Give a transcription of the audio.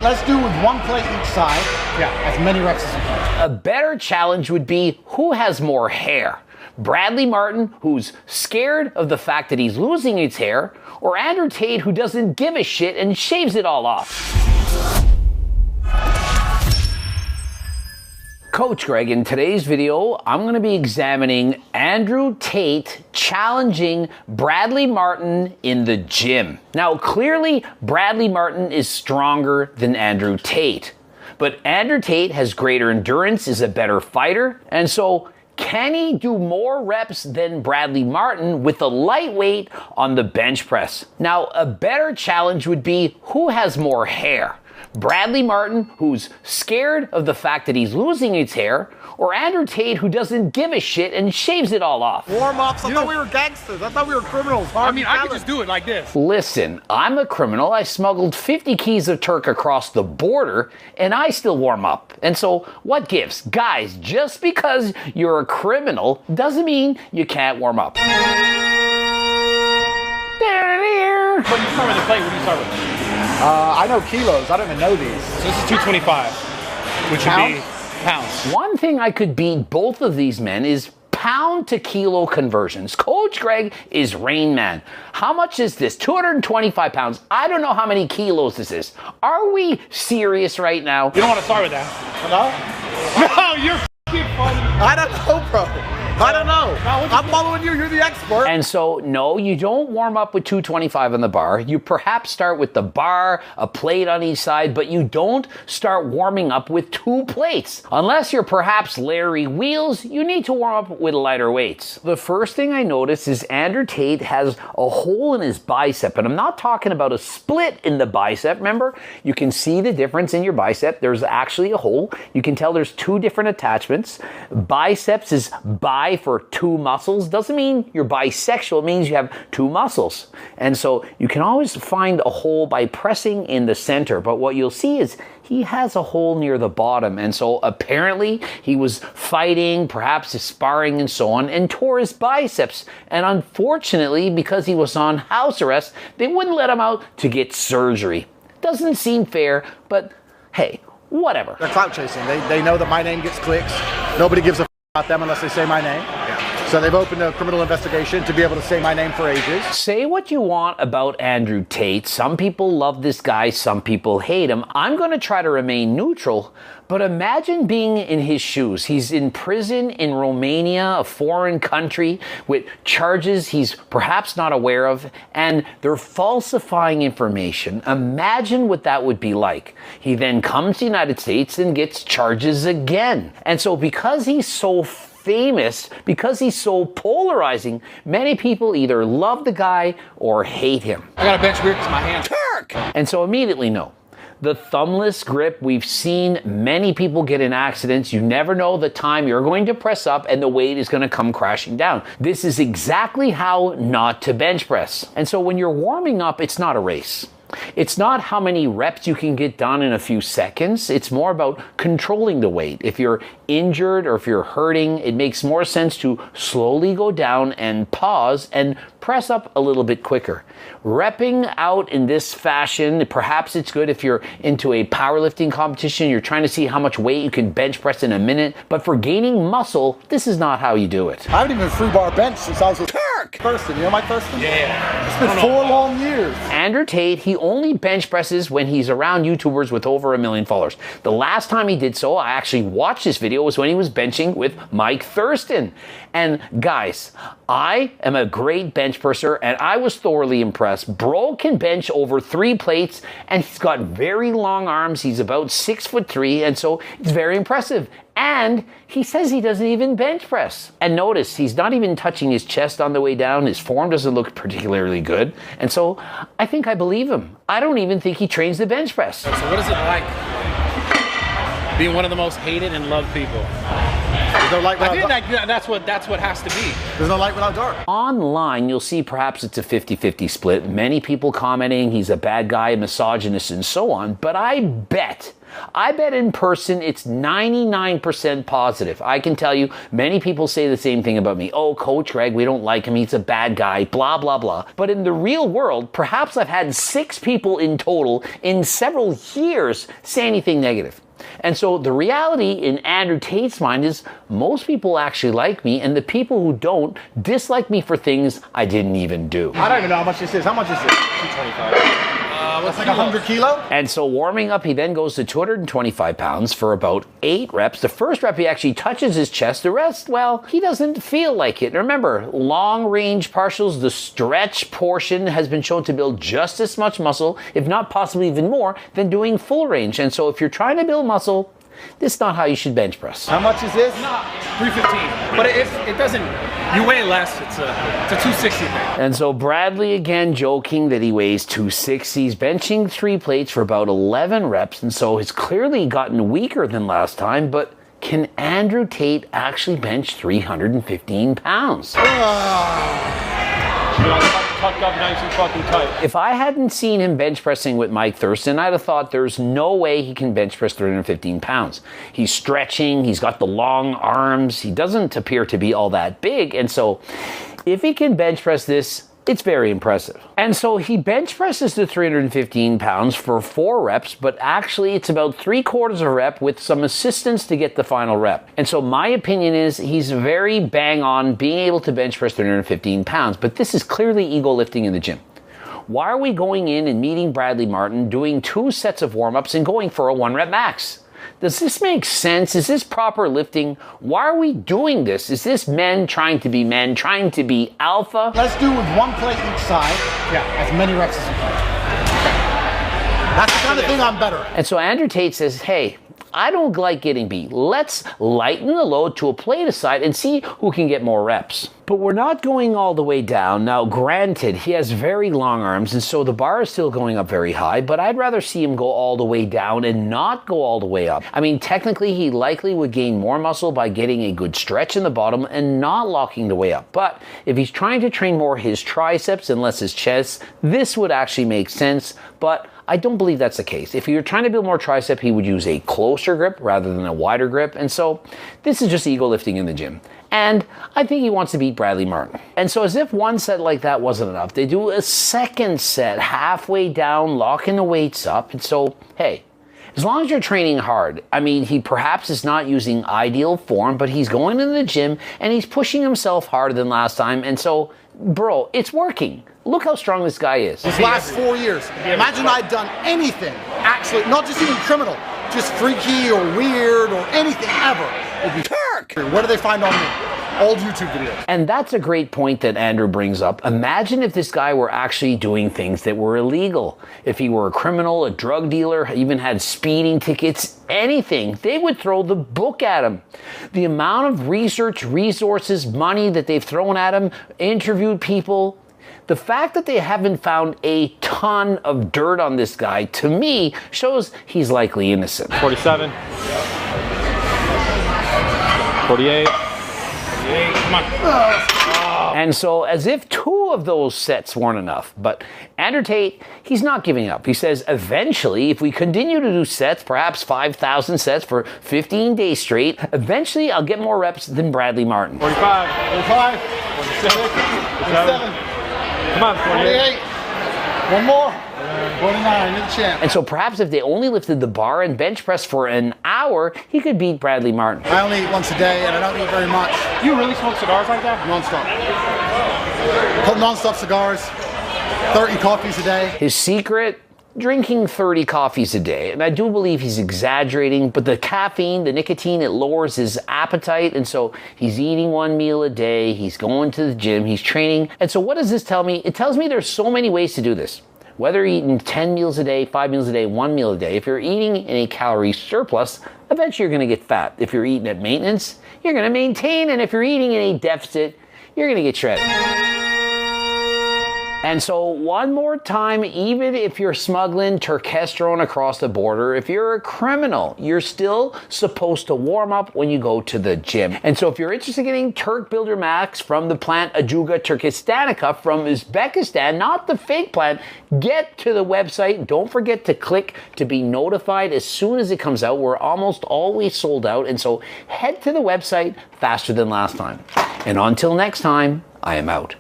Let's do with one plate each side. Yeah, as many reps as you can. A better challenge would be who has more hair. Bradley Martin, who's scared of the fact that he's losing his hair, or Andrew Tate, who doesn't give a shit and shaves it all off. Coach Greg, in today's video, I'm going to be examining Andrew Tate challenging Bradley Martin in the gym. Now, clearly, Bradley Martin is stronger than Andrew Tate. But Andrew Tate has greater endurance, is a better fighter, and so can he do more reps than Bradley Martin with a lightweight on the bench press? Now, a better challenge would be who has more hair. Bradley Martin, who's scared of the fact that he's losing his hair, or Andrew Tate, who doesn't give a shit and shaves it all off. Warm-ups? I thought we were gangsters. I thought we were criminals. I mean, I could just do it like this. Listen, I'm a criminal. I smuggled 50 keys of Turk across the border, and I still warm up. And so, what gives? Guys, just because you're a criminal doesn't mean you can't warm up. But you start with the plate. What do you start with? I know kilos. I don't even know these. So this is 225, which would be pounds. One thing I could beat both of these men is pound to kilo conversions. Coach Greg is Rain Man. How much is this? 225 pounds. I don't know how many kilos this is. Are we serious right now? You don't want to start with that. No? No, you're f***ing funny. I don't know, bro. I don't know. I'm following you. You're the expert. And so, no, you don't warm up with 225 on the bar. You perhaps start with the bar, a plate on each side, but you don't start warming up with 2 plates. Unless you're perhaps Larry Wheels, you need to warm up with lighter weights. The first thing I notice is Andrew Tate has a hole in his bicep, and I'm not talking about a split in the bicep. Remember, you can see the difference in your bicep. There's actually a hole. You can tell there's 2 different attachments. Biceps is bi for 2 muscles. Doesn't mean you're bisexual. It means you have 2 muscles. And so you can always find a hole by pressing in the center. But what you'll see is he has a hole near the bottom. And so apparently he was fighting, perhaps sparring and so on, and tore his biceps. And unfortunately, because he was on house arrest, they wouldn't let him out to get surgery. Doesn't seem fair, but hey, whatever. They're clout chasing. They know that my name gets clicks. Nobody gives a about them unless they say my name. Yeah. So they've opened a criminal investigation to be able to say my name for ages. Say what you want about Andrew Tate. Some people love this guy, some people hate him. I'm going to try to remain neutral, but imagine being in his shoes. He's in prison in Romania, a foreign country, with charges he's perhaps not aware of, and they're falsifying information. Imagine what that would be like. He then comes to the United States and gets charges again. And so because he's so famous, because he's so polarizing, many people either love the guy or hate him. I got a bench grip because my hands Turk! And so immediately, no. The thumbless grip, we've seen many people get in accidents. You never know the time you're going to press up and the weight is going to come crashing down. This is exactly how not to bench press. And so when you're warming up, it's not a race. It's not how many reps you can get done in a few seconds. It's more about controlling the weight. If you're injured or if you're hurting, it makes more sense to slowly go down and pause and press up a little bit quicker. Repping out in this fashion, perhaps it's good if you're into a powerlifting competition, you're trying to see how much weight you can bench press in a minute, but for gaining muscle, this is not how you do it. I haven't even free bar bench since I was with Thurston. You know Mike Thurston? Yeah. It's been 4 long years. Andrew Tate, he only bench presses when he's around YouTubers with over 1 million followers. The last time he did so, I actually watched this video, was when he was benching with Mike Thurston. And guys, I am a great bench presser and I was thoroughly impressed. Bro can bench over 3 plates and he's got very long arms. He's about 6'3", and so it's very impressive. And he says he doesn't even bench press. And notice, he's not even touching his chest on the way down. His form doesn't look particularly good. And so I think I believe him. I don't even think he trains the bench press. So what is it like being one of the most hated and loved people? There's no light I without think dark. that's what has to be. There's no light without dark. Online, you'll see perhaps it's a 50-50 split. Many people commenting he's a bad guy, a misogynist, and so on. But I bet in person it's 99% positive. I can tell you, many people say the same thing about me. Oh, Coach Greg, we don't like him. He's a bad guy, blah, blah, blah. But in the real world, perhaps I've had 6 people in total in several years say anything negative. And so the reality in Andrew Tate's mind is most people actually like me, and the people who don't dislike me for things I didn't even do. I don't even know how much this is. How much is this? 225. That's like 100 kilo? And so warming up, he then goes to 225 pounds for about 8 reps. The first rep, he actually touches his chest. The rest, well, he doesn't feel like it. And remember, long range partials, the stretch portion has been shown to build just as much muscle, if not possibly even more, than doing full range. And so if you're trying to build muscle, this is not how you should bench press. How much is this? Not 315. But it doesn't. You weigh less. It's a 260 thing. And so Bradley again joking that he weighs 260. He's benching 3 plates for about 11 reps, and so he's clearly gotten weaker than last time. But can Andrew Tate actually bench 315 pounds? Tucked up nice and fucking tight. If I hadn't seen him bench pressing with Mike Thurston, I'd have thought there's no way he can bench press 315 pounds. He's stretching, he's got the long arms, he doesn't appear to be all that big, and so if he can bench press this, it's very impressive. And so he bench presses to 315 pounds for 4 reps, but actually it's about 3/4 of a rep with some assistance to get the final rep. And so my opinion is he's very bang on being able to bench press 315 pounds, but this is clearly ego lifting in the gym. Why are we going in and meeting Bradley Martin, doing 2 sets of warm-ups and going for a 1-rep max? Does this make sense? Is this proper lifting? Why are we doing this? Is this men, trying to be alpha? Let's do with 1 plate each side. Yeah, as many reps as you can. That's the kind of thing I'm better at. And so Andrew Tate says, hey, I don't like getting beat. Let's lighten the load to a plate aside and see who can get more reps. But we're not going all the way down. Now, granted, he has very long arms, and so the bar is still going up very high, but I'd rather see him go all the way down and not go all the way up. I mean, technically, he likely would gain more muscle by getting a good stretch in the bottom and not locking the way up. But if he's trying to train more his triceps and less his chest, this would actually make sense, but I don't believe that's the case. If you're trying to build more tricep, he would use a closer grip rather than a wider grip, and so this is just ego lifting in the gym. And I think he wants to beat Bradley Martin. And so as if 1 set like that wasn't enough, they do a 2nd set halfway down, locking the weights up. And so, hey, as long as you're training hard, I mean, he perhaps is not using ideal form, but he's going into the gym and he's pushing himself harder than last time. And so, bro, it's working. Look how strong this guy is. These last 4 years, imagine I'd done anything, actually, not just even criminal, just freaky or weird or anything ever. It'd be Turk! What do they find on me? Old YouTube videos. And that's a great point that Andrew brings up. Imagine if this guy were actually doing things that were illegal. If he were a criminal, a drug dealer, even had speeding tickets, anything, they would throw the book at him. The amount of research, resources, money that they've thrown at him, interviewed people, the fact that they haven't found a ton of dirt on this guy, to me, shows he's likely innocent. 47. 48. Come on. And so, as if 2 of those sets weren't enough, but Andrew Tate, he's not giving up. He says, eventually, if we continue to do sets, perhaps 5,000 sets for 15 days straight, eventually I'll get more reps than Bradley Martin. 45. 45. 46. 47. Come on, 48. 48. 1 more. 49, you're the champ. And so perhaps if they only lifted the bar and bench press for an hour, he could beat Bradley Martin. I only eat once a day and I don't eat very much. Do you really smoke cigars like that? Non-stop. Non-stop cigars, 30 coffees a day. His secret? Drinking 30 coffees a day. And I do believe he's exaggerating, but the caffeine, the nicotine, it lowers his appetite. And so he's eating 1 meal a day, he's going to the gym, he's training. And so what does this tell me? It tells me there's so many ways to do this. Whether you're eating 10 meals a day, 5 meals a day, 1 meal a day, if you're eating in a calorie surplus, eventually you're going to get fat. If you're eating at maintenance, you're going to maintain. And if you're eating in a deficit, you're going to get shredded. And so one more time, even if you're smuggling turkesterone across the border, if you're a criminal, you're still supposed to warm up when you go to the gym. And so if you're interested in getting Turk Builder Max from the plant Ajuga turkestanica from Uzbekistan, not the fake plant, get to the website. Don't forget to click to be notified as soon as it comes out. We're almost always sold out. And so head to the website faster than last time. And until next time, I am out.